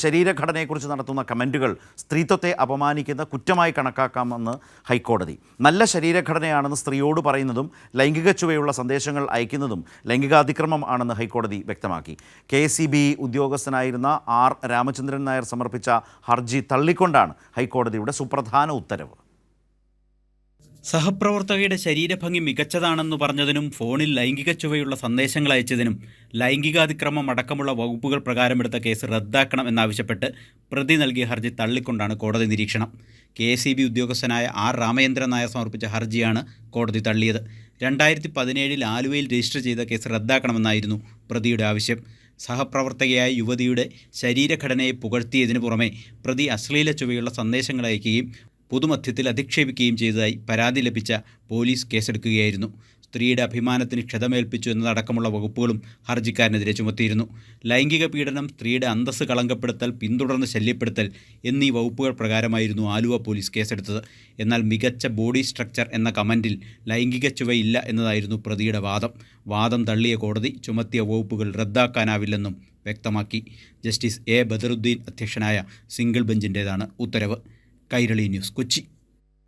ശരീരഘടനയെക്കുറിച്ച് നടത്തുന്ന കമൻറ്റുകൾ സ്ത്രീത്വത്തെ അപമാനിക്കുന്ന കുറ്റമായി കണക്കാക്കാമെന്ന് ഹൈക്കോടതി. നല്ല ശരീരഘടനയാണെന്ന് സ്ത്രീയോട് പറയുന്നതും ലൈംഗിക ചുവയുള്ള സന്ദേശങ്ങൾ അയക്കുന്നതും ലൈംഗികാതിക്രമം ആണെന്ന് ഹൈക്കോടതി വ്യക്തമാക്കി. KCB ഉദ്യോഗസ്ഥനായിരുന്ന R. രാമചന്ദ്രൻ നായർ സമർപ്പിച്ച ഹർജി തള്ളിക്കൊണ്ടാണ് ഹൈക്കോടതിയുടെ സുപ്രധാന ഉത്തരവ്. സഹപ്രവർത്തകയുടെ ശരീരഭംഗി മികച്ചതാണെന്ന് പറഞ്ഞതിനും ഫോണിൽ ലൈംഗിക ചുവയുള്ള സന്ദേശങ്ങൾ അയച്ചതിനും ലൈംഗികാതിക്രമം അടക്കമുള്ള വകുപ്പുകൾ പ്രകാരമെടുത്ത കേസ് റദ്ദാക്കണം എന്നാവശ്യപ്പെട്ട് പ്രതി നൽകിയ ഹർജി തള്ളിക്കൊണ്ടാണ് കോടതി നിരീക്ഷണം. KCB ഉദ്യോഗസ്ഥനായ R. രാമചന്ദ്രൻ നായർ സമർപ്പിച്ച ഹർജിയാണ് കോടതി തള്ളിയത്. 2017 ആലുവയിൽ രജിസ്റ്റർ ചെയ്ത കേസ് റദ്ദാക്കണമെന്നായിരുന്നു പ്രതിയുടെ ആവശ്യം. സഹപ്രവർത്തകയായ യുവതിയുടെ ശരീരഘടനയെ പുകഴ്ത്തിയതിനു പുറമെ പ്രതി അശ്ലീല ചുവയുള്ള സന്ദേശങ്ങൾ അയക്കുകയും പൊതുമധ്യത്തിൽ അധിക്ഷേപിക്കുകയും ചെയ്തതായി പരാതി ലഭിച്ച പോലീസ് കേസെടുക്കുകയായിരുന്നു. സ്ത്രീയുടെ അഭിമാനത്തിന് ക്ഷതമേൽപ്പിച്ചു എന്നതടക്കമുള്ള വകുപ്പുകളും ഹർജിക്കാരനെതിരെ ചുമത്തിയിരുന്നു. ലൈംഗിക പീഡനം, സ്ത്രീയുടെ അന്തസ്സ് കളങ്കപ്പെടുത്തൽ, പിന്തുടർന്ന് ശല്യപ്പെടുത്തൽ എന്നീ വകുപ്പുകൾ പ്രകാരമായിരുന്നു ആലുവ പോലീസ് കേസെടുത്തത്. എന്നാൽ മികച്ച ബോഡി സ്ട്രക്ചർ എന്ന കമൻറ്റിൽ ലൈംഗിക ചുവയില്ല എന്നതായിരുന്നു പ്രതിയുടെ വാദം തള്ളിയ കോടതി ചുമത്തിയ വകുപ്പുകൾ റദ്ദാക്കാനാവില്ലെന്നും വ്യക്തമാക്കി. Justice A. ബദറുദ്ദീൻ അധ്യക്ഷനായ സിംഗിൾ ബെഞ്ചിൻ്റേതാണ് ഉത്തരവ്. കൈരളി ന്യൂസ്, കൊച്ചി.